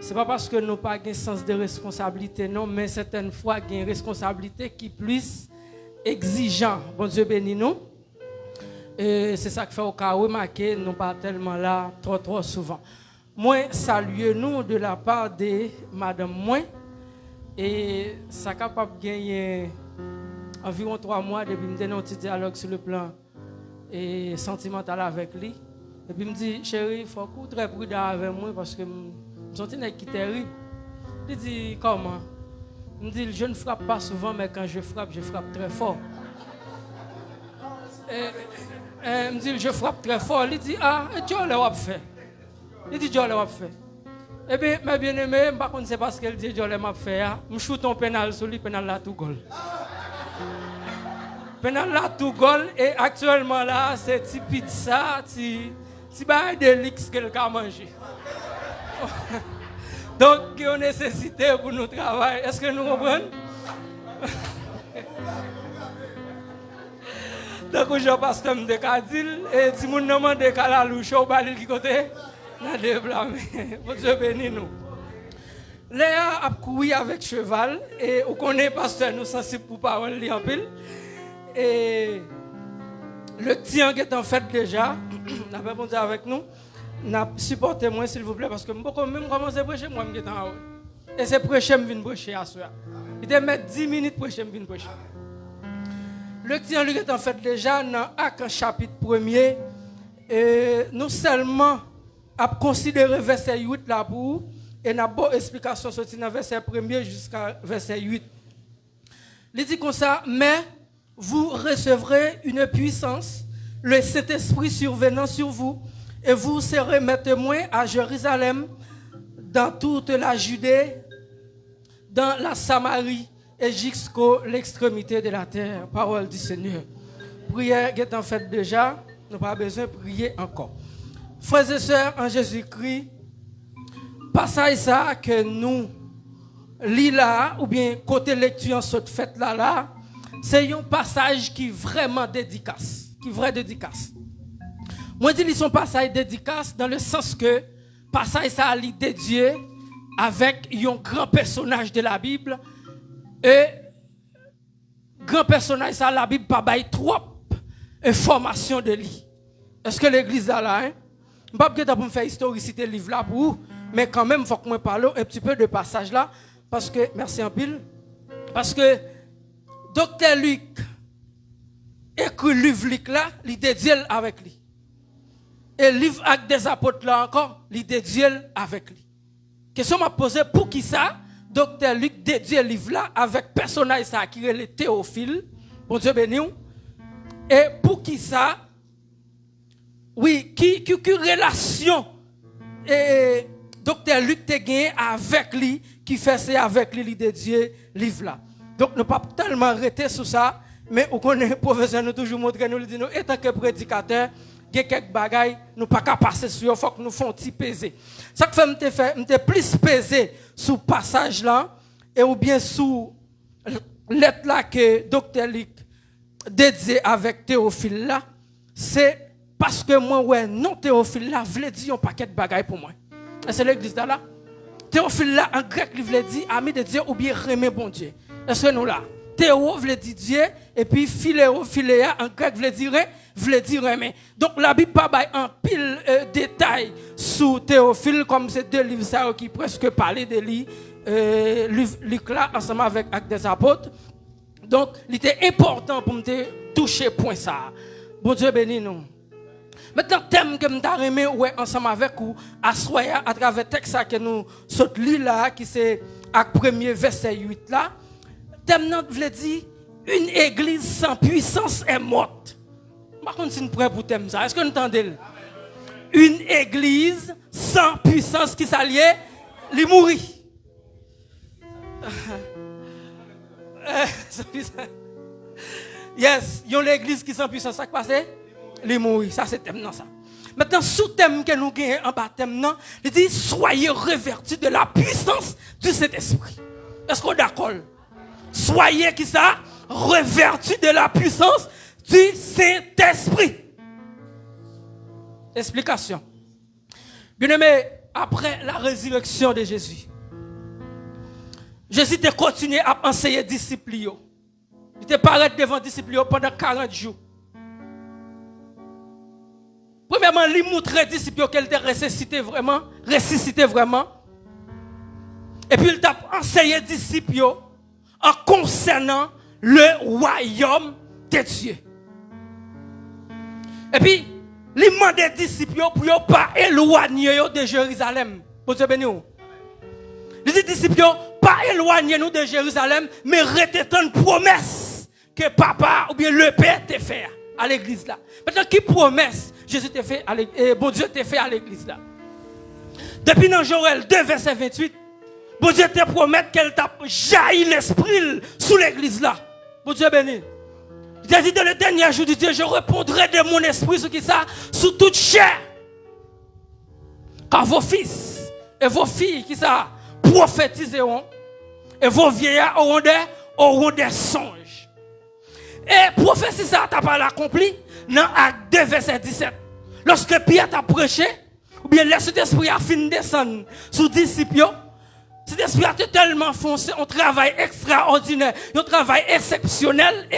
c'est pas parce que nous pas un sens de responsabilité, non, mais certaines fois, il y a une responsabilité qui est plus exigeante. Bon Dieu bénis nous. Et c'est ça qui fait au cas où remarquer, nous pas tellement là trop souvent. Moi, saluez nous de la part de Madame Moi. Et ça capable de gagner environ 3 mois depuis que nous avons un dialogue sur le plan et sentimental avec lui. Et puis il me dit, chérie, il faut être très prudent avec moi parce que je me sens qui est terrible. Il dit, comment? Il me dit, je ne frappe pas souvent, mais quand je frappe très fort. Il me dit, je frappe très fort. Il dit, ah, Dieu l'a fait. Il dit, Dieu l'a fait. Eh bien, mes bien-aimés, par contre, c'est parce qu'elle dit, Dieu l'a fait. Je shoot ton pénal sur lui, pénal là, tout goal. Pénal là, tout goal. Et actuellement là, c'est petit pizza, petit bail de lix qu'elle a mangé. Donc, il y a une nécessité pour nous travailler. Est-ce que nous comprenons? Donc, je passe comme des cadils et si nous demandons des calalouches au balil qui côté, nous déblâmer. Pour Dieu bénir nous. Léa a couru avec cheval et on connaît pasteur nous sensibles pour parole en pile. Et le tien qui est en fait déjà, n'a pas répondu avec nous. Supportez-moi s'il vous plaît parce que je même commencer à prêcher moi je suis en haut. Et c'est prêcher je viens prêcher à soir. Il te met 10 minutes prêcher je viens prêcher. Le tien lui est en fait déjà dans Actes chapitre 1er et nous seulement à considérer verset 8 là pour et n'a bonne explication sorti dans verset 1er jusqu'à verset 8. Il dit comme ça, mais vous recevrez une puissance, le Saint-Esprit survenant sur vous, et vous serez mes témoins à Jérusalem, dans toute la Judée, dans la Samarie et jusqu'à l'extrémité de la terre. Parole du Seigneur. Prière qui est en fait déjà, nous n'avons pas besoin de prier encore. Frères et sœurs en Jésus-Christ, passage ça que nous lisons là, ou bien côté lecture en cette fête là, c'est un passage qui est vraiment dédicace, qui est vrai dédicace. Moi, je dis son passage dédicace dans le sens que passage ça a l'idée de Dieu avec un grand personnage de la Bible et grand personnage ça la Bible pas bail trop information de lui. Est-ce que l'église a là hein? Je ne vais pas me faire historicité livre là pour vous, mais quand même il faut que moi parle un petit peu de passage là parce que merci en pile parce que Docteur Luc écrit le livre là, il dédié avec lui. Et le livre Actes des apôtres là encore, il dédié avec lui. Question m'a posée pour qui ça? Docteur Luc dédié le livre là avec personnage ça qui est le Théophile. Bon Dieu béni. Et pour qui ça? Oui, qui relation et Docteur Luc te gagné avec lui qui fait ça avec lui il dédié livre là. Donc, nous ne pouvons pas tellement arrêter sur ça, mais on connaît le professeur nous toujours montrer nous dit nous en tant que prédicateur, il y a quelques bagailles nous pas qu'à passer sur, il faut que nous fassions un petit peser. Ça que fait me plus peser sur passage là et ou bien sous lettre là que docteur Luc dédié avec Théophile là, c'est parce que moi ouais non Théophile là voulait dire un paquet de bagailles pour moi. Et c'est l'église là. Théophile là en grec il voulait dire ami de Dieu ou bien remet bon Dieu. Est-ce que nous là? Théo veut dire Dieu et puis philéo, philéa en grec veut dire aimer. Donc la Bible pas bail en pile détail sur Théophile comme c'est deux livres ça qui presque parlent de lui livre là ensemble avec Actes des apôtres. Donc il était important pour me toucher point ça. Bon Dieu béni nous. Maintenant thème que m'ta remet ouais ensemble avec vous à travers texte que nous saute là qui c'est Actes 1er verset 8 là. Thème nan veut dire une église sans puissance est morte. Par contre, si nous prêts pour thème ça, est-ce que nous entendez? Une église sans puissance qui s'allie, li mourit. Yes, yon l'église qui sans puissance ça qui passe, li mourit. Ça c'est thème nan ça. Maintenant, sous thème que nous gagnons en bas thème nan, il dit soyez revêtus de la puissance du Saint-Esprit. Est-ce qu'on est d'accord? Soyez qui ça? Revêtus de la puissance du Saint-Esprit. Explication. Bien aimé, après la résurrection de Jésus, Jésus a continué à enseigner aux disciples. Il était paré devant les disciples pendant 40 jours. Premièrement, il montrait aux disciples qu'elle était ressuscité vraiment. Et puis il a enseigné aux disciples en concernant le royaume de Dieu. Et puis, il demandait aux disciples pour ne pas éloigner de Jérusalem. Pour Dieu béni. Il dit aux disciples, pas éloigner nous de Jérusalem, mais rester dans une promesse que papa ou bien le Père t'a fait à l'église là. Maintenant, qui promesse Jésus t'a fait à l'église, bon Dieu t'a fait à l'église là. Depuis dans Joël 2, verset 28, bon Dieu te promet qu'elle t'a jailli l'esprit sous l'église là. Bon Dieu béni. Il a dit dans le dernier jour de Dieu, je répondrai de mon esprit sur qui ça, sous toute chair. Car vos fils et vos filles qui ça prophétiseront et vos vieillards auront des songes. Et prophétie ça t'a pas accompli dans Acte 2 verset 17. Lorsque Pierre t'a prêché, ou bien le Saint-Esprit a fini de descendre sous disciples, cet esprit a tellement foncé, un travail extraordinaire, un travail exceptionnel.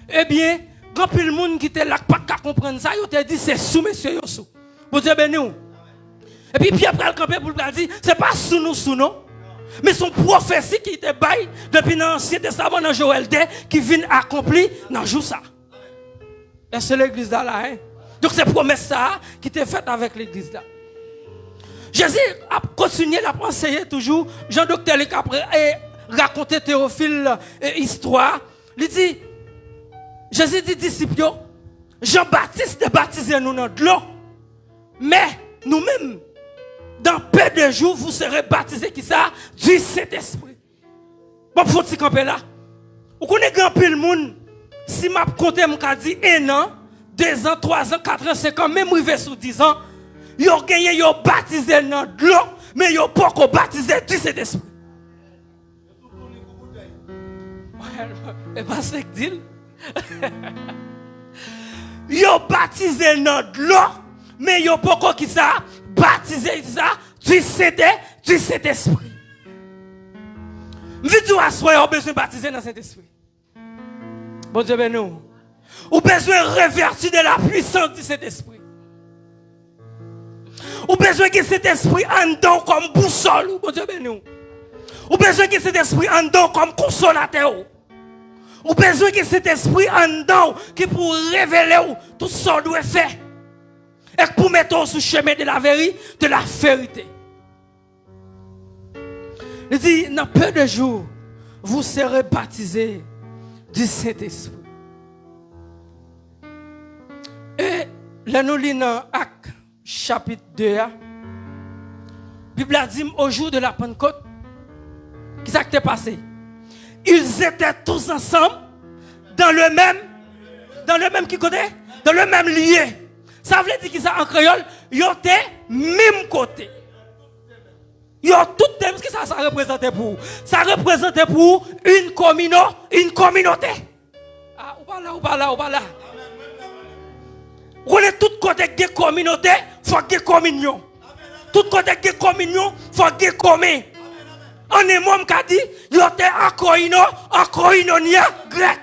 Eh bien, quand le monde qui était là, pas qu'à comprendre ça, il a dit c'est sous monsieur Yossou. Vous Dieu béni. Et puis Pierre a campé pour le dire, c'est pas sous nous, mais son prophétie qui était bail depuis l'Ancien Testament dans Joël 2 qui vient accomplir dans jour ça. Et c'est l'église là, hein. Donc c'est promesse ça qui était faite avec l'église là. Jésus a continué à enseigner toujours. Jean-Docteur Luc a raconté Théophile histoire. Il dit, Jésus dit disciples, Jean-Baptiste a baptisé nous dans de l'eau. Mais nous-mêmes, dans peu de jours, vous serez baptisés qui ça? Du Saint-Esprit. Bon, faut s'y camper là. Vous connaissez grand peu le monde. Si m'a compté, m'a dit 1 an, 2 ans, 3 ans, 4 ans, 5 ans, même arrivé sous 10 ans. Ils ont gagné, ils ont baptisé dans de l'eau, mais ils n'ont pas encore baptisé du Saint-Esprit. Et pas ce que dit. Ils ont baptisé dans de l'eau, mais ils n'ont pas encore qui ça, baptisé ça, du Saint-Esprit. Vous dites, vous avez besoin de baptiser dans le Saint-Esprit. Bon Dieu, ben nous. Vous avez besoin de revertir de la puissance du Saint-Esprit. Ou besoin que cet esprit en dedans comme boussole, bon Dieu béni. Ou besoin que cet esprit en dedans comme consolateur. Ou besoin que cet esprit en dedans qui pour révéler tout ce qu'on doit faire. Et pour mettre sur le chemin de la vérité. Il dit, dans peu de jours, vous serez baptisés du Saint-Esprit. Et là nous lisons Acte chapitre 2, la Bible a dit au jour de la Pentecôte, qu'est-ce qui s'est passé? Ils étaient tous ensemble dans le même qui connaît, dans le même lieu. Ça veut dire qu'ils sont en créole, ils étaient même côté. Ils ont tout le temps, qu'est-ce que ça représentait pour? Ça représentait pour une communauté. Ah, ou pas là. On est tout côté de communauté, il faut qu'il y ait communion. Tout côté de communion, il faut qu'il y ait commun. On est moi qui a dit, il y a un koinonia grec.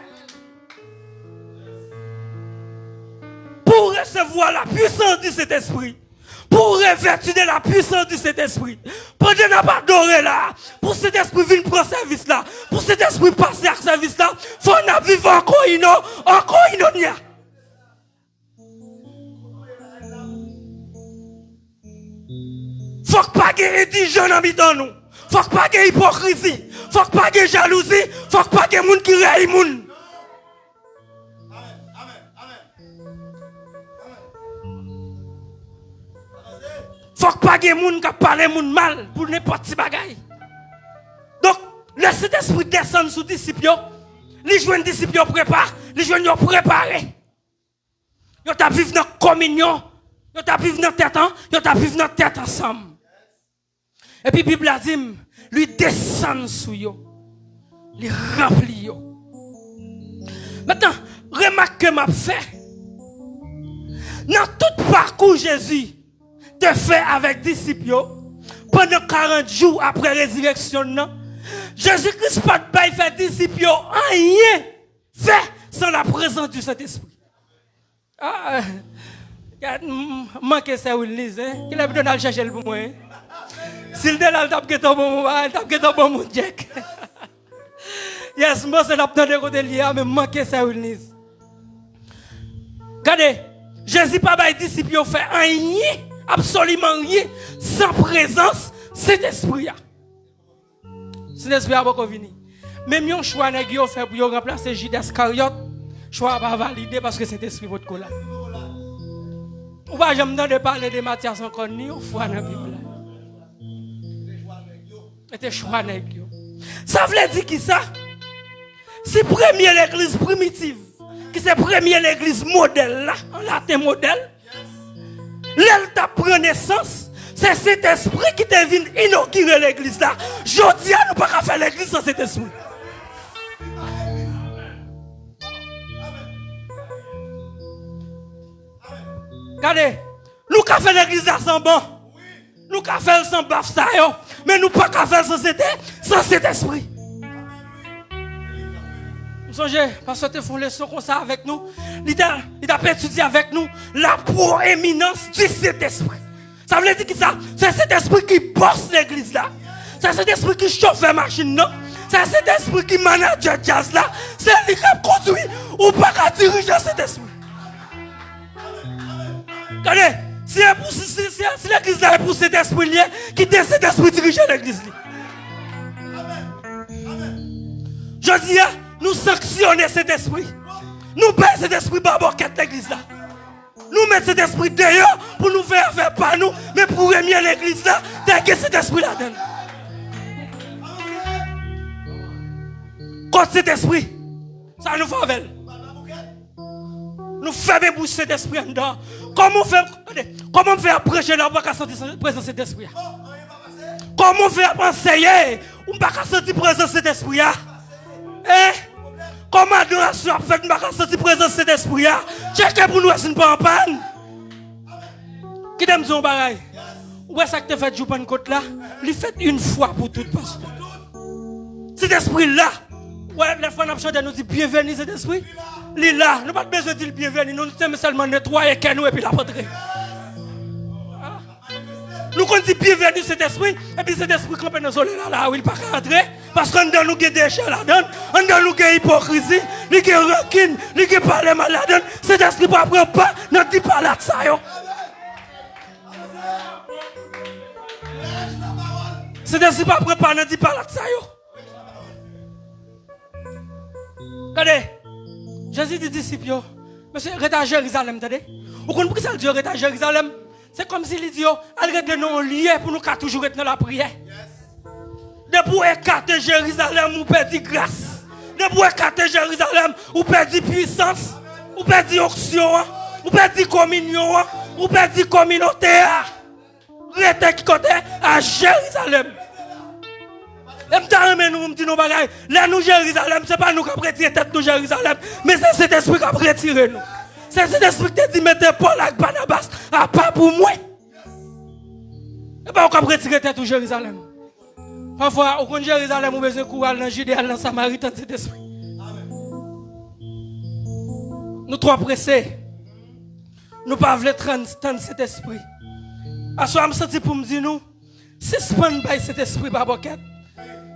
Pour recevoir la puissance du Saint-Esprit, pour revêtir de la puissance du Saint-Esprit, pour Dieu n'a pas adoré là, pour cet esprit venir prendre service là, pour cet esprit passer à service là, il faut vivre en koinonia. Faut pas qu'il y ait indigène dans nous. Faut pas qu'il y ait hypocrisie. Faut pas qu'il y ait jalousie. Faut pas qu'il y ait monde qui raille monde. Faut pas qu'il y ait monde qui parle monde mal pour n'importe quel bagaille. Donc, le Saint-Esprit descend sous les disciples. Les jeunes disciples préparent. Les jeunes préparés. Ils ont vécu dans la communion. Ils ont vécu dans la tête ensemble. Et puis, la Bible a dit, lui descend sous eux, lui remplit eux. Maintenant, remarque que m'a fait. Dans tout parcours Jésus, te fait avec disciples pendant 40 jours après la résurrection. Jésus-Christ pas de faire disciples rien fait sans la présence du Saint-Esprit. Ah, manquez ça, Willis. Il a besoin de chercher le bon. S'il est là, il tape que ton bon Jack. Yes, moi, c'est la petite de côté lié, mais manquez ça, Willis. Regardez, Jésus pas de disciples fait rien, absolument rien, sans présence, cet esprit. Cet esprit a pas venir. Même un choix négio fait pour remplacer Judas Iscariote, choix pas validé parce que cet esprit votre cola. On va jamais de parler de Matthias encore ni une fois dans la Bible. C'était choix négio. Ça veut dire qui ça? C'est première l'église primitive, qui c'est première l'église modèle là, en latin modèle. L'elle t'a pris naissance, c'est cet esprit qui te vient inaugurer l'église là. Jodi a nous pas faire l'église sans cet esprit. Regardez, nous avons fait l'église là sans bon. Nous avons fait sans baf ça yo, mais nous pas faire sans cet esprit. Songez, parce que tu fais une leçon comme ça avec nous. Il a étudié avec nous la proéminence du Saint-Esprit. Ça veut dire que ça, c'est cet esprit qui bosse l'église là. C'est cet esprit qui chauffe la machine là. C'est cet esprit qui manage le jazz là. C'est lui qui conduit ou pas qui dirige cet esprit. Regardez, si l'église là est pour cet esprit là, qui dit cet esprit diriger l'église là. Je dis, nous sanctionnons cet esprit. Nous baissons cet esprit par boquette l'église là. Nous mettons cet esprit dehors pour nous faire pas nous, mais pour remettre l'église là, dès que cet esprit là donne. Contre cet esprit, ça nous favelle. Nous faisons bouche cet esprit en dedans. Comment on fait prêcher là, on ne peut pas sentir la présence de cet esprit? Comment on fait enseigner, on ne peut pas sentir la présence de cet esprit? Comment adoration a fait, on ne peut pas sentir la présence de cet esprit? Checkez pour nous, est-ce pas en panne? Qui t'aime son bagaille? Où est-ce que tu fait jouer une côte là? Il fait une fois pour toutes, parce que cet esprit là, ouais, les fois nous dit bienvenue cet esprit. Il est là, nous n'avons pas besoin de dire bienvenue, nous sommes seulement nettoyer nous et puis la rentrer. Nous qu'on dit bienvenue cet esprit, et puis cet esprit campé dans le soleil là, où il ne peut pas rentrer, parce qu'on a nous des déchets là-dedans, on a nous des hypocrisie, nous des rancune, nous des parler mal là-dedans, cet esprit ne prend pas, ne dit pas là de ça. Cet esprit ne prend pas, ne dit pas là de ça. Regardez, Jésus dit disciples, monsieur, reste à Jérusalem, attendez. Vous comprenez pourquoi ça dit reste à Jérusalem? C'est comme si il dit, allez de nos lieux pour nous toujours être dans la prière. De pour écarter Jérusalem, ou perdre grâce. De pour écarter Jérusalem, ou perdre puissance, ou perdre onction, ou perdre communion, ou perdre communauté. Restez qui côté à Jérusalem. Et nous dit nos bagages. Là, nous, Jérusalem, ce n'est pas nous qui avons retiré tête de Jérusalem, mais c'est cet esprit qui a retiré nous. C'est cet esprit qui a dit mettez Paul avec Barnabas à part pour moi. Et pas qu'on a retiré tête de Jérusalem. Parfois, au Jérusalem, on a besoin de courage dans Judée, dans Samarie, dans cet esprit. Nous trop pressés. Nous ne pouvons pas tendre cet esprit. À ce moment, je me sens pour me dire, nous, suspend cet esprit par boquette.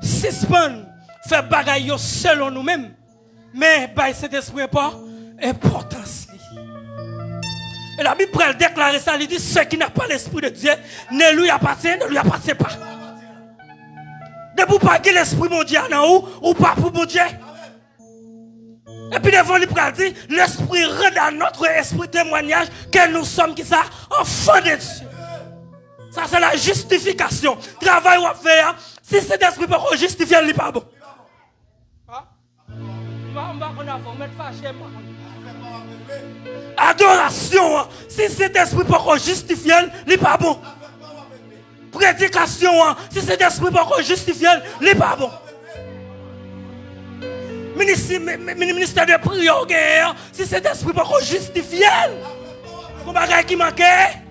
Suspend, fait bagaille selon nous-mêmes. Mais cet esprit pas importance. Et la Bible déclare ça, elle dit, ceux qui n'ont pas l'esprit de Dieu, ne lui appartient pas. De vous pas que l'esprit mon Dieu en haut, ou pas pour mon Dieu. Et puis devant lui dit, l'esprit rend dans notre esprit témoignage que nous sommes qui ça, enfants de Dieu. Ça c'est la justification. Travail ou faire, si cet esprit peut justifier, il n'est pas bon. Adoration, si cet esprit peut justifier, il n'est pas bon. Prédication, si cet esprit peut justifier, il n'est pas bon. Ministère de prière, si cet esprit peut justifier, comme bagage qui manquait.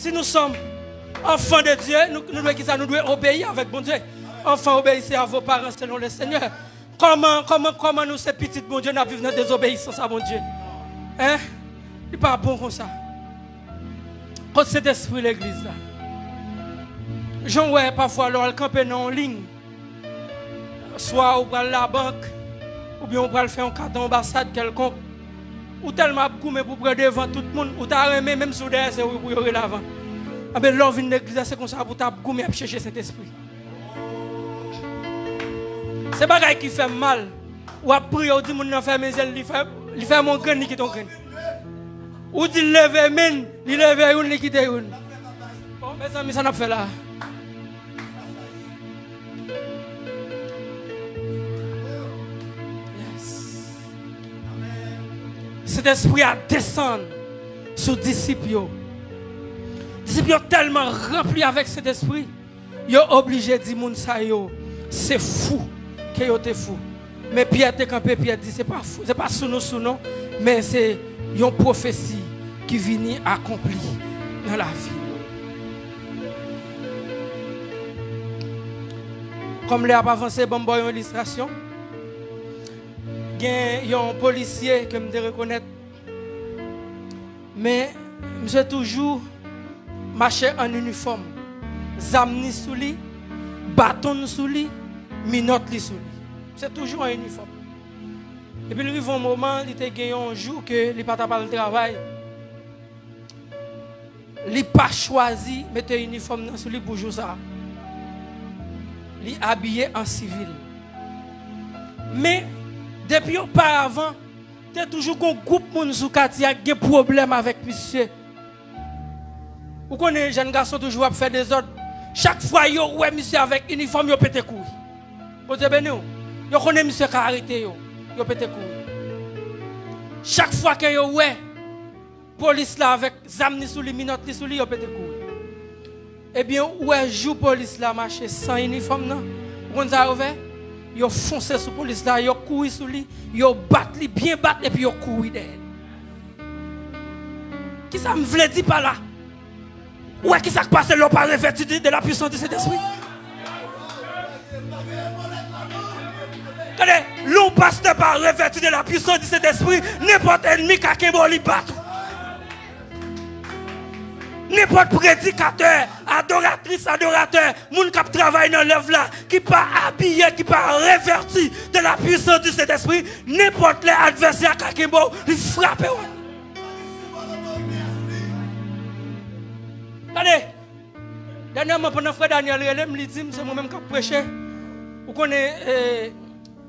Si nous sommes enfants de Dieu, nous devons obéir avec bon Dieu. Enfants, obéissez à vos parents selon le Seigneur. Comment nous, ces petits bon Dieu, nous vivons dans la désobéissance à bon Dieu? Hein? Il n'est pas bon comme ça. Quand cet esprit l'église là. J'en vois parfois alors camper en ligne. Soit on prend la banque, ou bien on prend faire un cadre d'ambassade quelconque. Ou tellement goumé pour prendre devant tout le monde, ou t'as remis même sur derrière, c'est pour y aller l'avant. Ah ben l'on vient de l'église, c'est comme ça pour t'as goumé à chercher cet esprit. C'est pas qui fait mal. Ou après, on dit mon enfant mes ailes, il fait mon grain, il quitte ton grain. Ou dit lever men, il lève une, il quitte une. Bon, mes amis, ça n'a pas fait là. Cet esprit a descendu sur les disciples. Les disciples sont tellement remplis avec cet esprit. Ils sont obligés de dire c'est fou que vous êtes fou. Mais Pierre te campé, Pierre dit c'est pas fou, c'est pas sous nous, mais c'est une prophétie qui vient accomplie dans la vie. Comme les a avancé, bon boy, une illustration. Il y a un policier que je reconnais. Mais je toujours marché en uniforme. Zamni sous lui, bâton sous lui, minotte sous lui. C'est toujours en uniforme. Et puis il arrive un moment, il a gagné un jour que il n'a pas le travail. Il n'a pas choisi de mettre un uniforme sous lui pour jouer ça. Il est habillé en civil. Mais depuis auparavant, il y a toujours un groupe qui a des problèmes avec monsieur. Vous connaissez les jeunes garçons toujours à faire des ordres. Chaque fois, ils ont monsieur avec uniforme, ils ont pété couille. Vous savez, vous connaissez monsieur qui a arrêté, ils ont pété couille. Chaque fois que vous avez police là avec zamni sous les minottes sous les, ils ont pété couille. Eh bien, où est jour police là marcher sans uniforme, non? Vous connaissez? Ils ont foncé sur la police là, ils ont couru sur lui, ils ont battu, bien battu et puis ils ont couru derrière. Qui ça me voulait dire par là? Ouais, qui ça passe là par revêtu de la puissance de cet esprit? Regardez, l'on passe par revêtu de la puissance de cet esprit, n'importe ennemi qui a qu'un battre. N'importe prédicateur, adoratrice, adorateur, moun qui travaille dans l'œuvre là, qui pas habillé, qui pas réverti de la puissance de cet esprit, n'importe les adversaires qui il frappe. Allez, dernièrement, pendant frère Daniel, il me dit, c'est moi-même qui ai prêché. Vous connaissez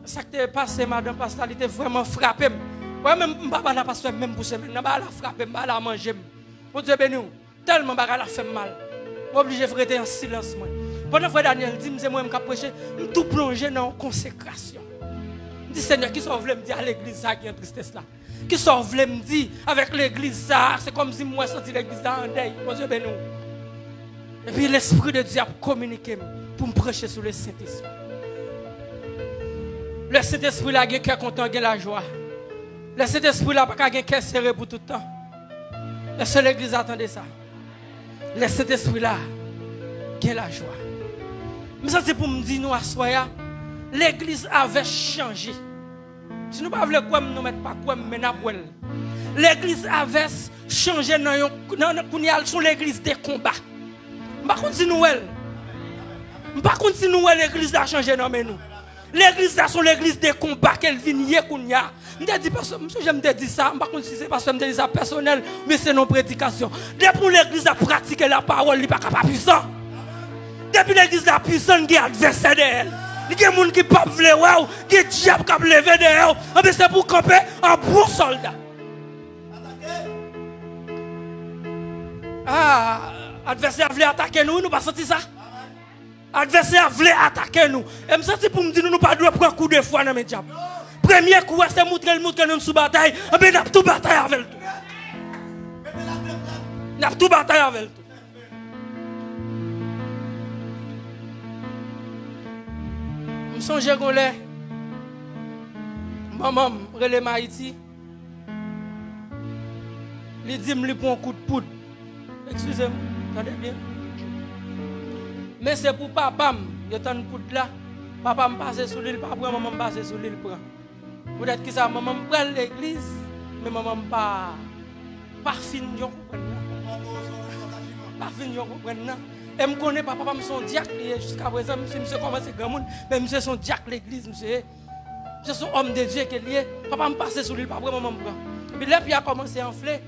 ça qui est passé, madame Pasteur, il était vraiment frappé. Moi-même, je ne vais pas passer même pour semaine, je ne vais pas frapper, je ne vais pas manger. Pour Dieu béni. Tellement bagarre fait mal. Je suis obligé de rester en silence. Pendant que frère Daniel dit, c'est moi-même qui ai prêché, je suis tout plongé dans la consécration. Je dis, Seigneur, qui sont voulu me dire à l'église ça qui est tristesse là? Qui sont voulu me dire avec l'église ça? C'est comme si moi je senti l'église là en deuil. Mon Dieu béni. Et puis l'Esprit de Dieu a communiqué pour me prêcher sur le Saint-Esprit. Le Saint-Esprit là, il a cœur content, il a la joie. Le Saint-Esprit là, il a cœur serré pour tout le temps. La seule église attendait ça. Le Saint-Esprit là, il a la joie. Mais ça c'est pour me dire, nous à soya, l'église avait changé. Si nous ne voulons pas nous mettre pas quoi, mais nous l'église avait changé sur l'église des combats. Je ne vais pas continuer. Je ne vais pas continuer l'église a changé dans nous. L'église là sont l'église des combats qu'elle vient hier kounya. Me dit parce que j'aime te dire ça, par contre si c'est parce que me dit ça personnel, mais c'est non prédication. Depuis l'église a pratiqué la parole, il pas capable puissant. Depuis l'église la puissante, il y a adversaire d'elle. Il y a des gens qui pas vouloir waouh, qui diable qui lever derrière, mais c'est pour camper un bon soldat. Ah, adversaire voulait attaquer nous, nous pas senti ça. Adversaire voulait attaquer nous. Et me senti pour me dire nous ne pas prendre un coup de foi dans mes diables. Premier coup c'est montrer nous sous bataille, et bien n'a tout bataille avec tout. N'a tout bataille avec tout. Je songe que maman relève Haïti. Il dit me prend un coup de poudre. Excusez-moi, Attendez bien. Mais c'est pour papa, il y a tant pour là. Papa me passe sous l'île, papa maman me passe sous l'île. Peut-être que ça maman me prend l'église, mais maman pas fin de comprendre. Pas fin de comprendre. Et me connaît papa me son diacre jusqu'à présent, monsieur commence grand monde, mais monsieur son diacre l'église, monsieur son homme de Dieu qui est lié. Papa me passe sous l'île, papa maman me prend. Et puis là puis a commencé à enfler.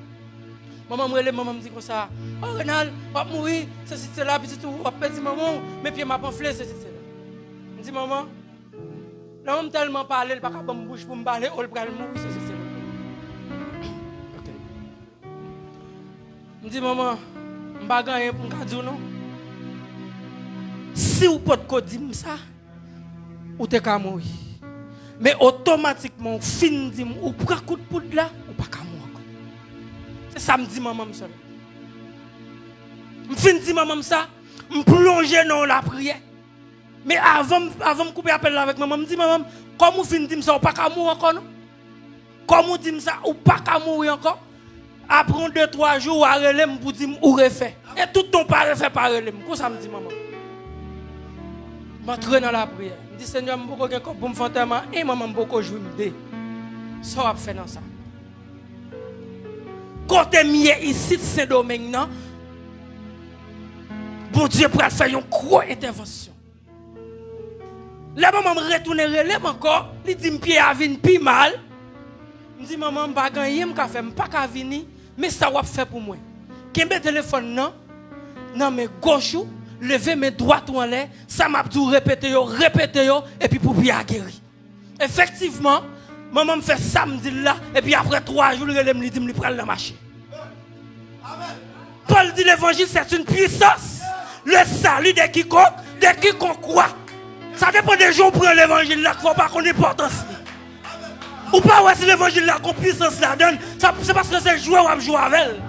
Maman me dit comme ça. Oh Renal, pas mourir, c'est là, petit tout, petit maman, mes pieds m'a enflé, c'est là. Je dis maman, là on tellement parlé, il pas capable de bouche pour me parler, on le prend mourir, c'est là. OK. Je dis maman, je pas gagner pour me dire non. Si vous pouvez dire ça, ou te ka mourir. Mais automatiquement, fin dit ou prend coup de poudre là, ou pas ka mourir. C'est ça me dit maman seul. Je fin dit maman ça, me plonger dans la prière. Mais avant de couper appel avec maman, je dis maman, comme vous fin dit ça, ou pas ka mourir encore non? Comme vous dit ça, ou pas ka mourir encore? Après 2-3 jours, ou à relève pour dire ou refait. Et tout ton pas refait par relève. Comment ça me dit maman? M'entrer dans la prière. Je dis Seigneur, je beaucoup de pour me faire tellement et maman beaucoup jouer me ça va faire dans ça. Quand tu es mis ici de ce domaine là, bon Dieu pour faire une grosse intervention. Là maman me retourne relève encore, il dit me pied à venir plus mal. Je dis maman pas gagner, me faire pas venir, mais ça va faire pour moi. Kembe téléphone non mais gauche lever mes droites en l'air, ça m'a dit répéter, et puis pour bien guérir. Effectivement, maman me fait samedi là, et puis après 3 jours, elle me dit, me prendre la machine. Paul dit l'évangile, c'est une puissance. Le salut de quiconque croit. Ça dépend des gens pour l'évangile là, qu'il ne faut pas qu'on ait importance. Ou pas, ouais, si l'évangile là, qu'on puissance la donne, c'est parce que c'est jouer ou jouer avec elle.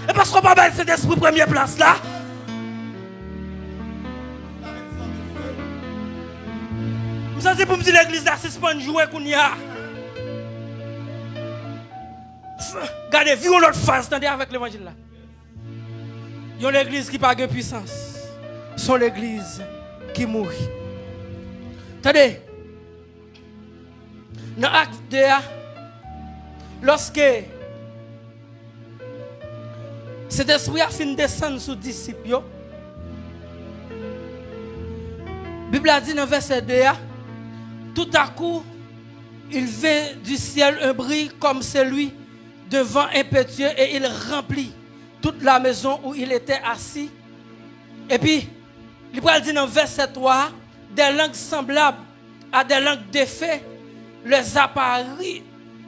Et parce qu'on va mettre cet esprit première place là. Ça c'est pour me dire l'église là, c'est pas jouer qu'on y a. Regardez, vu l'autre phase, attendez avec l'évangile là. Il y a l'église qui n'a pas de puissance. C'est l'église qui mourit. Attendez. Dans l'acte 2, lorsque cet esprit a fini de descendre sur les disciples, la Bible a dit dans verset 2, tout à coup, il vint du ciel un bruit comme celui de vent impétueux et il remplit toute la maison où il était assis. Et puis, il va dire dans verset 3, des langues semblables à des langues de feu les apparut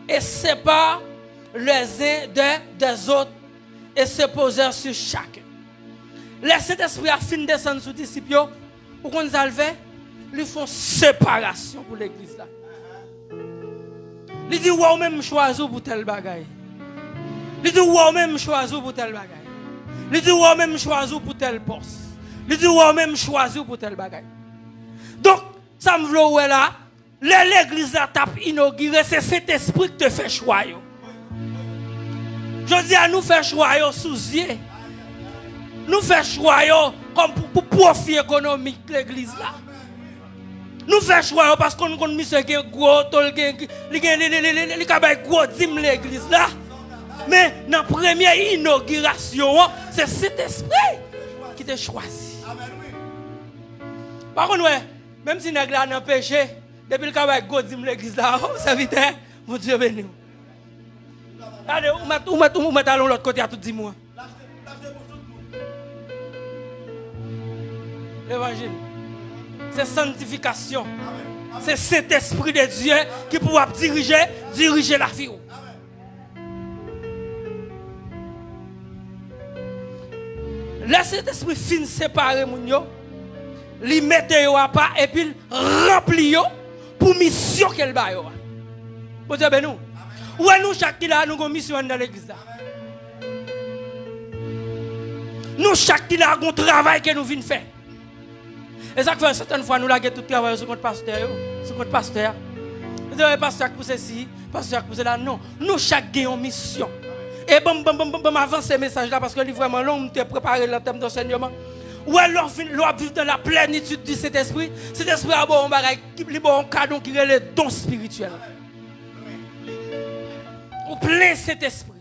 et séparent les uns des autres et se posèrent sur chacun. Laissez l'esprit à fin descendre sur les disciples pour qu'on salve. Ils font séparation pour l'église là. Ils disent ou même choisir pour tel bagaille. Ils disent ou même choisir pour tel bagaille. Ils disent ou même choisir pour tel poste. Ils disent ou même choisir pour tel bagaille. Donc ça me veut là, l'église là tape inaugurée, c'est cet esprit qui te fait choix. Je dis à nous faire choix sous yeux. Nous faire choix comme pour profit économique l'église là. Nous faisons choix parce qu'on a mis ce qui est gros, les gros dîmes l'église là. Mais dans la première inauguration, c'est cet esprit qui t'a choisi. Par contre, même si nous avons un péché, depuis le a gros dîmes l'église là, ça vite, mon Dieu béni. Allez, où mettez à l'autre côté à tout 10 mois. L'évangile. C'est sanctification. C'est cet esprit de Dieu qui pourra diriger la vie. Laissez cet esprit fin séparer mon yo, li mette yo à part et puis rempli yo pour mission qu'elle ba yo. Bon Dieu ben nous. Ou nous chaque là nous avons mission dans l'église là. Nous chaque là avons un travail que nous venons faire. Et ça fait certaines fois nous laguer tout travail sur notre pasteur, sur notre pasteur. Vous avez pasteur pour ceci, pasteur pour cela. Non, nous chaque avons une mission. Et bon, avance ce message là parce que livre vraiment long, je préparé le thème d'enseignement. Ou alors vivre dans la plénitude du Saint-Esprit. Saint-Esprit a bon bagage, il bon cadeau qui est le don spirituel. Ou plein Saint-Esprit.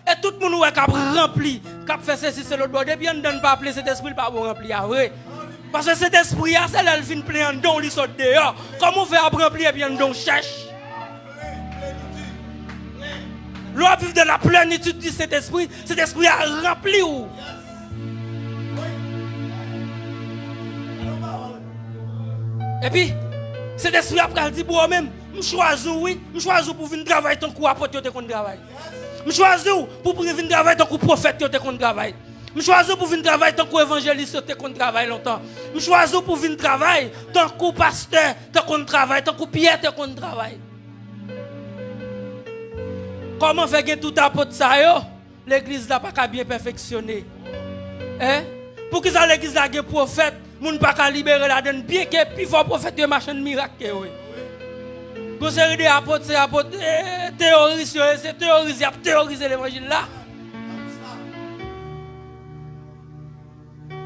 Et tout le monde qui a rempli, qui a fait ceci, c'est l'autre bord. Depuis on ne donne pas appeler cet esprit, pas bon rempli. Vrai. Parce que cet esprit, c'est là qu'il plein de don, il sort dehors. Comment on fait pour remplir et puis un don cherche? L'on vit de la plénitude de cet esprit a rempli où? Et puis, cet esprit a dit pour moi-même, je choisis pour venir travailler tant que apôtre qu'on travaille. Je choisis pour venir travailler tant que prophète qu'on travaille. Je choisis pour venir travailler tant qu'évangéliste qu'on travaille longtemps. Je choisis pour venir travailler tant que pasteur qu'on travaille, tant que Pierre qu'on travaille. Comment faire tout apôtre ça yo? L'église n'a pas bien perfectionné. Hein? Pour que ça l'église a un prophète, moun pas qu'à libérer la donne bien que plus fort prophète de machin miracle oui. Pour série des apôtres, c'est apôtres théoristes, c'est théoriser l'évangile là.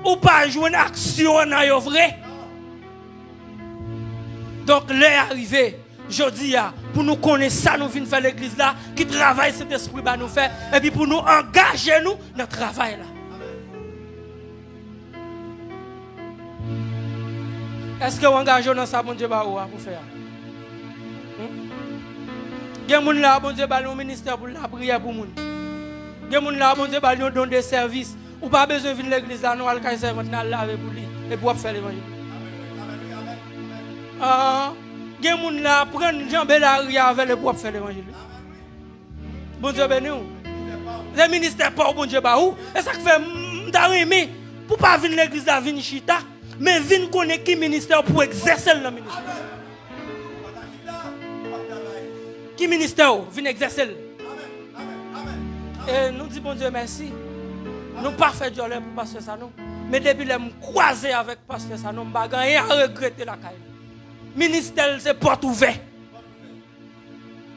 Ou pas jouer une action dans yo vrai. Donc l'est arrivé. Je dis pour nous connaître ça, nous venons faire l'église là, qui travaille cet esprit bah nous faire, et puis pour nous engager nous dans le travail là. Est-ce que vous engagez dans ça, bon Dieu, pour faire? Il y a des gens là, bon Dieu, qui ont un ministère pour la prière pour les gens. Il y a des gens là, bon Dieu, qui ont des services. Ou pas besoin de venir à l'église là, nous allons faire servante, nous allons laver pour lui, et pour faire l'évangile. Il y a des gens là, prendre jambe la rue avec le pour faire l'évangile. Bon Dieu, béni. Le ministère pas bon Dieu, et ça fait, m'd'arrimer, pour pas venir à l'église là, venir chita. Mais vin connaît qui ministère pour exercer le ministère. Qui ministère vin exercer. Et nous disons bon Dieu merci. Nous pas fait de pour pasteur ça non. Mais depuis les croiser avec pasteur ça non, pas rien à regretter la caille. Ministère c'est porte ouverte.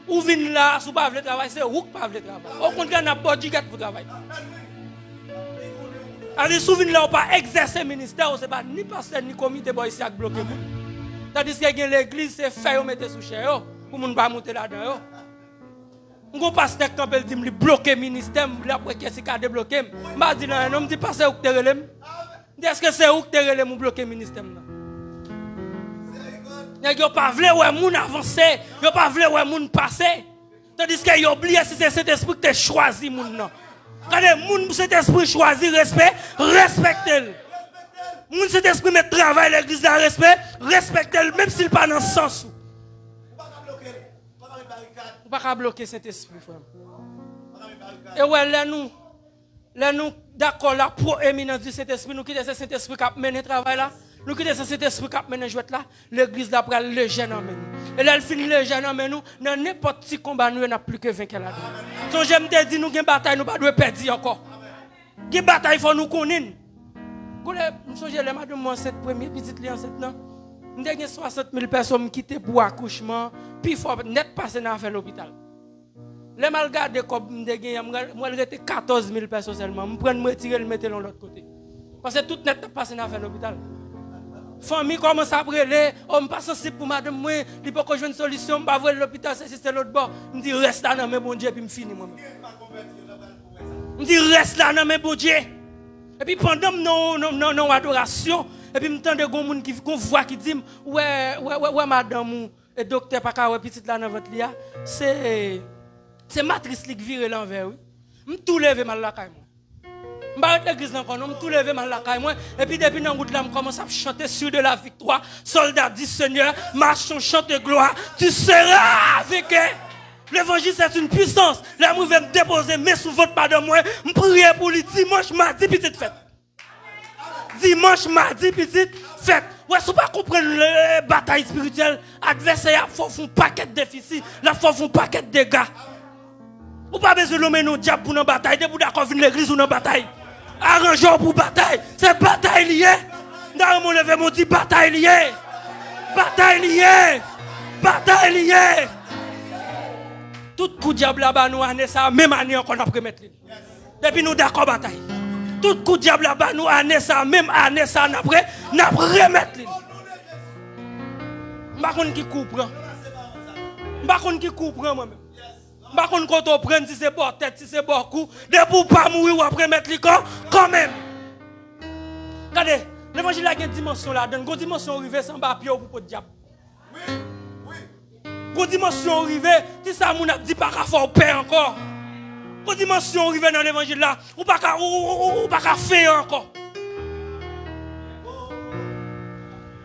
Ou vin là, sous pas veut travailler, c'est ou pas veut travailler. Au contraire n'a pas du pour travailler. Tandis que si vous pas exercer le ministère, ce n'est pas ni pasteur ni comité pour ici à bloquer. Tandis que l'église, c'est fait mettre sous chair pour ne pas monter là-dedans. Un pasteur qui dit bloquer le ministère, après qu'est-ce qu'il a débloqué. Je dis non, je dis pasteur où tu es. Est-ce que c'est où tu es pour bloquer le ministère? Ils n'ont pas voulu ouais moun avancer, ils n'ont pas voulu ouais moun passer. Tandis qu'ils ont oublié si c'est cet esprit que tu as choisi moun non. Quand les gens cet esprit choisir respect, respectez-le. Les gens cet esprit met travail l'église à respect, respectez-le même s'il pas dans le sens. Vous ne pouvez pas bloquer cet esprit frère. Et ouais là nous d'accord la proéminence de cet esprit, nous quittons cet esprit qui a mené travail là. Nous quittons cet esprit qui a mené jouet là, l'église là prend le jeune en nous. Et là elle finit le jeune en nous, dans n'importe quel combat nous n'a plus que vainqueur là. So j'aime te dire nous une bataille nous pas doit perdre encore. Une bataille faut nous connaître. Nous songez les madame moi cette première petite li enceinte là. Nous avons 60 000 personnes qui quittent pour accouchement, puis faut net passer dans faire l'hôpital. Les mal gardé comme moi il était 14 000 personnes seulement, me prendre me tirer le mettre de l'autre côté. Parce que tout net passer dans faire l'hôpital. Famille commence à brûler, on pas sensible pour madame moi, il peut que je une solution, pas voir l'hôpital c'est l'autre bord. Me dit reste là dans mes bon Dieu puis me finir moi. Me dit reste là dans mes bon Dieu. Et puis pendant nos adoration, et puis me tande gon monde qui voit qui dit ouais madame et docteur pas ka ouais petite là dans votre lia, c'est matrice qui vire l'envers oui. Me tout lever mal la caille moi. M'arrête l'église encore, me tout lever mal la caille moi et puis depuis dans route là me commence à chanter sur de la victoire, soldat du Seigneur, marchons chante de gloire, tu seras avec eux. L'évangile c'est une puissance. Là moi vais me déposer mais sous votre pas de moi, me prier pour lui dimanche mardi petite fête. Dimanche mardi petite fête. Ouais, si vous pas comprendre la bataille spirituelle, adversaire faut faire un paquet de déficits, là faut faire un paquet de dégâts. Ou pas besoin de l'homme nous diable pour une bataille, de pour d'accord venir l'église ou une bataille. Arrangeons pour bataille, c'est bataille liée. Dans mon lever mon dit bataille liée. Bataille liée. Bataille liée. Tout coup diable là-bas nous année ça même année qu'on a pu mettre. Depuis nous d'accord bataille. Tout coup de diable là-bas, nous année ça, même année ça, après, nous remettre. Je ne sais pas qui comprend. Je ne sais pas qui comprend moi-même. Je ne sais pas quand on prend si c'est bon tête, si c'est bon coup. De pour pas mourir ou après mettre le corps, quand même. Regardez, l'évangile a une dimension là, une dimension arrivée sans papier pour le diable. Oui, oui. Une dimension arrivée, si ça moun a dit pas qu'à faire paix encore. Une dimension arrivée dans l'évangile là, ou pas qu'à faire encore.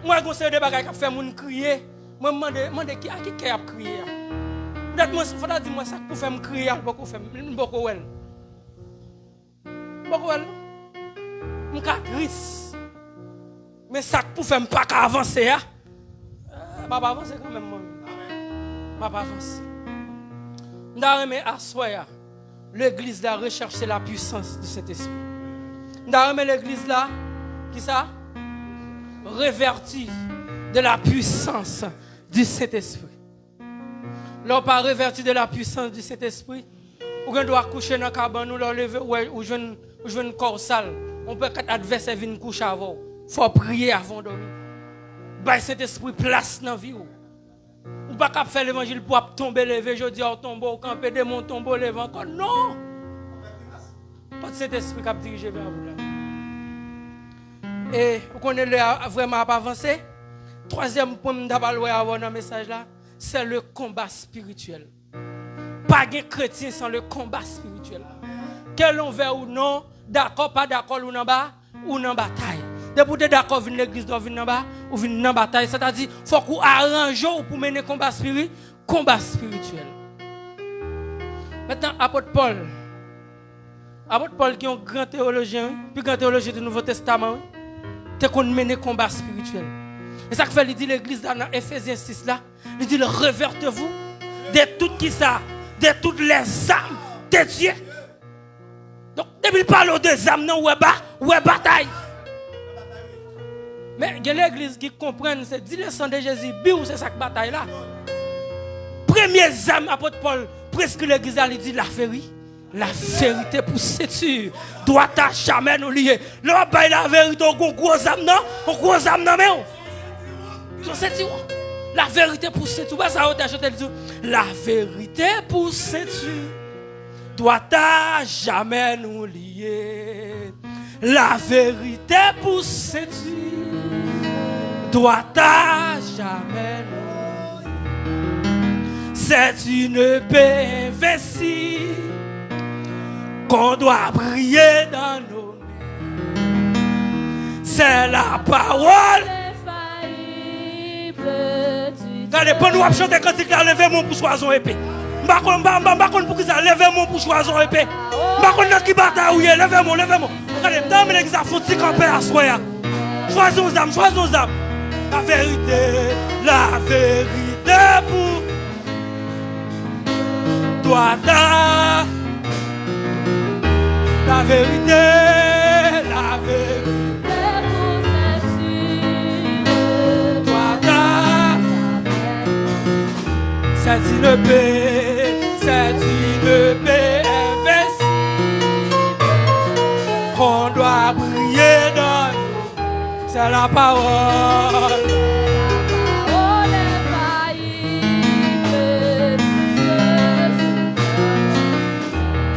Moi, je sais des bagages qui fait moun crier. Moi, je me demande qui a crié. Peut-être moi, il faut dire moi ça pour faire me crier, beaucoup faire, beaucoup well. Beaucoup well. Je suis triste. Mais ça pour faire pas avancer. Je pas avancer quand même. Je pas avancer. Nous assoyer l'église là rechercher la puissance de cet esprit. Nous l'église là qui ça revertir de la puissance du Saint-Esprit. Là, pas revertir de la puissance du Saint-Esprit, ou on doit coucher dans la cabane, ou lever, ou jouer un corps sale. On peut que l'adversaire vienne coucher avant. Il faut prier avant de dormir. Bah, Saint-Esprit place dans la vie. Ou pas qu'à faire l'évangile pour tomber, lever, je dis, au tombeau, camper, démon, tombeau, lever encore. Non! Pas Saint-Esprit qui a dirigé vers vous là. Et vous connaissez vraiment à avancer. Troisième point d'abord avoir dans le message là, c'est le combat spirituel. Pas de chrétien sans le combat spirituel. Quel envers ou non, d'accord, pas d'accord ou en bas, ou en bataille. Depuis que d'accord, venir l'église, venir en bas, ou venir en bataille, c'est-à-dire qu'il faut qu'on arrange pour mener combat spirituel. Maintenant, apôtre Paul qui est un grand théologien, puis grand théologien du Nouveau Testament, c'est qu'on mène combat spirituel. Et ça que fait, il dit l'église dans Ephésiens 6 là, il dit revertez-vous de tout qui ça, de toutes les âmes de Dieu. Donc, depuis il parle des âmes, non, ou bataille. Mais il y a l'église qui comprend, c'est dit le sang de Jésus, biou, c'est ça que bataille là. Premier âme, apôtre Paul, presque l'église, il dit la vérité. La vérité pour séduire doit à jamais nous lier. Là, la vérité, on gros âme, non? On gros âme, non, mais on. La vérité pour séduire. La vérité pour séduire doit à jamais nous lier. La vérité pour séduire doit à jamais nous lier. C'est une paix invincible qu'on doit briller dans nos mains. C'est la parole. Regardez, pour nous chanter quand il a levé mon pour choisir épée. M'ba pour qui ça lever mon pour choisir épée. M'ba qui bataille lever mon. Regardez, dans l'église a foutu camper à soya. Choisis nos âmes. La vérité pour toi. La vérité c'est une paix invincible qu'on doit briller dans nous. C'est la parole.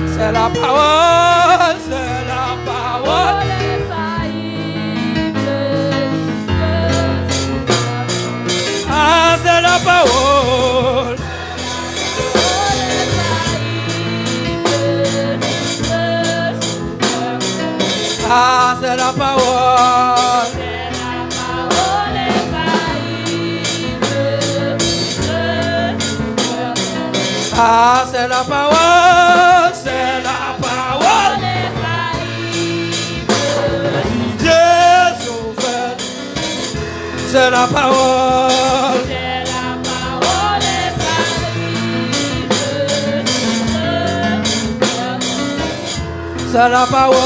C'est la parole, c'est la parole. Ah, c'est la parole. Ah, c'est la parole. Ah, c'est la parole, c'est la parole. Dieu sauveur, c'est la parole. C'est la parole.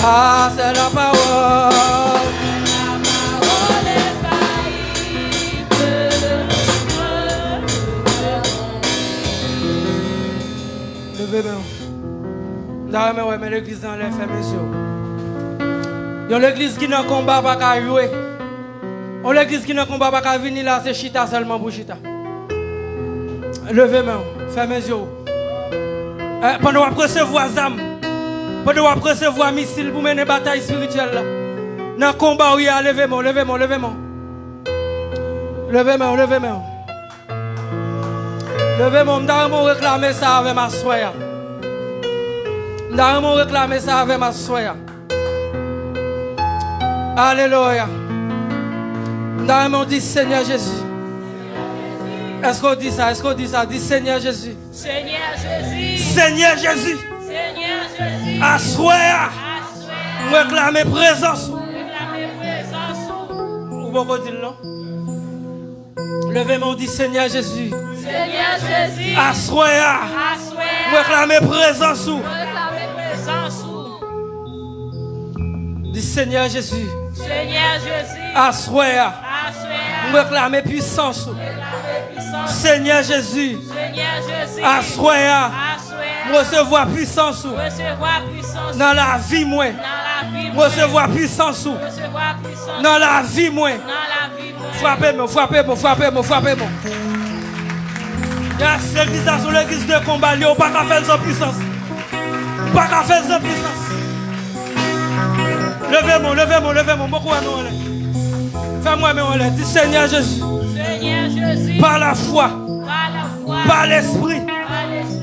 Ah, c'est la parole. Levez-moi. Mais l'église dans les fermes yeux. L'église qui n'a combat pas qu'à jouer. L'église qui n'a combat pas qu'à venir là, c'est chita seulement pour chita. Levez-moi. Fermez les yeux. Pendant qu'on recevoir âme, pendant qu'on recevoir missile pour mener bataille spirituelle là. Dans le combat, oui, levez-moi. Levez-moi. Levez-moi. Levez-moi, je réclamer ça avec ma soeur. Je réclamer ça avec ma soeur. Alléluia. Je dis Seigneur Jésus. Est-ce qu'on dit ça? Dis Seigneur Jésus. Seigneur Jésus. Seigneur Jésus. Seigneur Jésus. Assoya. Réclamer présence. Ou beaucoup dire non? Levez-moi, dit Seigneur Jésus. Seigneur Jésus. Assoya. Réclamer présence. Dis Seigneur Jésus. Seigneur Jésus. Assoya. Réclamer puissance. Seigneur Jésus. Assoya. Recevoir puissance. Dans la vie, moi. Recevoir puissance. Dans la vie, moi. Frappez-moi. Yes, l'église sur l'église de combat, il n'y a pas qu'à faire sans puissance. Levez-moi. Beaucoup à nous. Fais-moi, mais on l'aide. Dis Seigneur Jésus. Par la foi. Par l'esprit.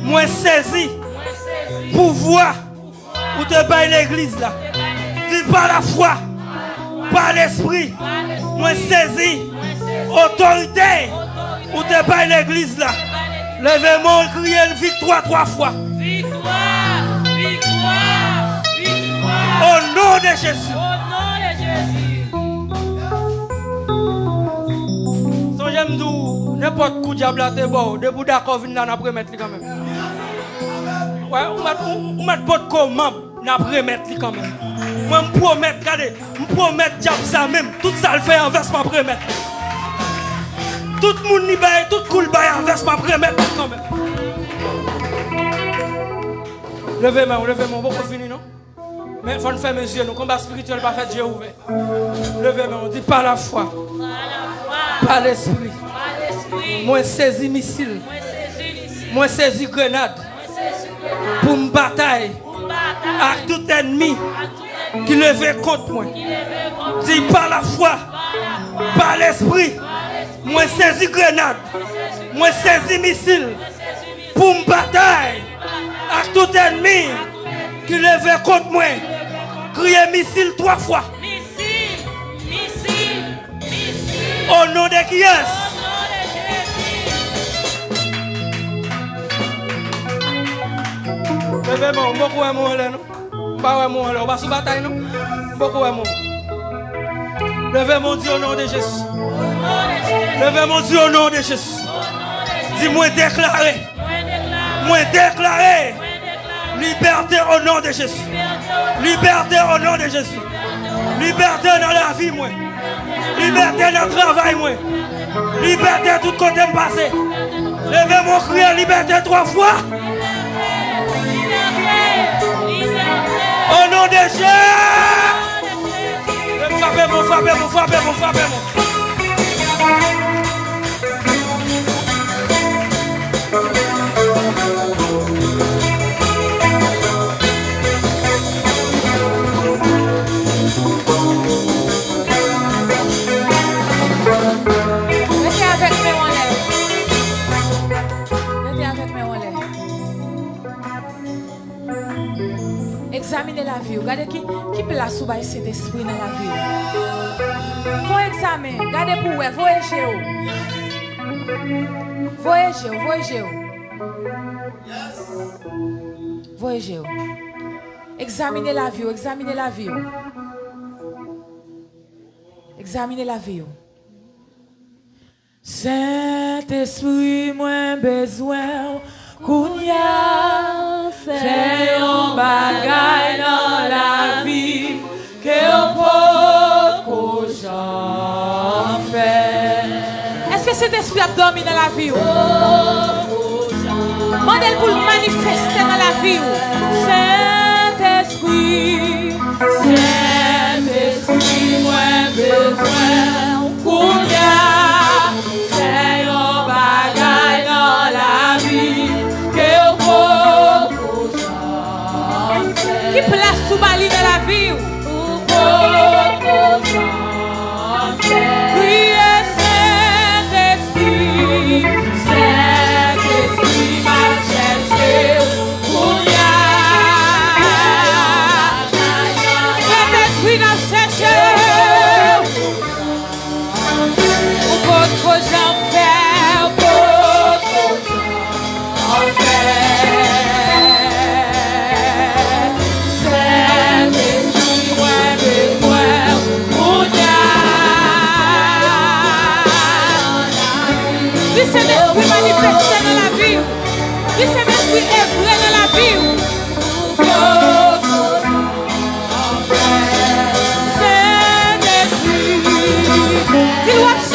Moi saisi. Pouvoir. Ou te bailler l'église là. Dis par la foi. Par l'esprit. Moi saisi. Autorité. Ou te bailler l'église là. Levez-moi, criez victoire 3 fois. Victoire. Au nom de Jésus. So j'aime d'où n'importe coup diable à te bon. Debout d'accord, venir là, après mettre quand même. Ouais, on met pas de comment, après mettre quand même. Moi, je promets, diable ça même. Tout ça le fait en verse, ma remettre. Tout le monde n'y baille, tout cool baille en verse, ma remettre quand même. Levez-moi, beaucoup fini, non? Mais il faut faire mes yeux, nos combats spirituels pas fait Dieu ouvert. Levez-moi, on dit par la foi, par l'esprit. Moi saisi missile, moi saisi grenade pour me bataille avec tout ennemi qui levait contre moi. Dis par la foi, par l'esprit, moi saisi grenade, moi saisi missile pour me bataille avec tout ennemi qui levait contre moi. Criez missile 3 fois. Missile. Au nom de qui est? Levez-moi, beaucoup à moi, non? Pas à moi, on va sous bataille, non? Beaucoup à moi. Levez-moi, Dieu, au nom de Jésus. Levez-moi, Dieu, au nom de Jésus. Dis-moi déclarer. Moi déclarer. Liberté au nom de Jésus. Liberté au nom de Jésus. Liberté dans la vie, moi. Liberté dans le travail, moi. Liberté tout côté passé. Levez mon cri, liberté 3 fois. Au nom de Jésus. Frappez-moi. Examinez la vie. Regardez qui place ou cet esprit dans la vie. Faut examiner. Regardez pour vous. Voyez. Examinez la vie. Examinez la vie. Saint-Esprit, moins besoin. Kounya, fait un bagay dans la vie que on peut faire. Est-ce que cet esprit a dormi dans la vie? Mandez pour le manifester dans vie. Saint-Esprit, Saint-Esprit, moi besoin. Kounya, c'est un bagage dans la vie que vous chanter. Qui place sous Bali dans la vie? Priez Saint-Esprit, Saint-Esprit m'a cherché. Kounya, Saint-Esprit m'a cherché. Votre jambe faire, votre jambe faire. Saint-Esprit, moi besoin, Kounya. Dis Saint-Esprit manifesté dans la vie. Dis Saint-Esprit œuvrer dans la vie. Saint-Esprit, dis-le.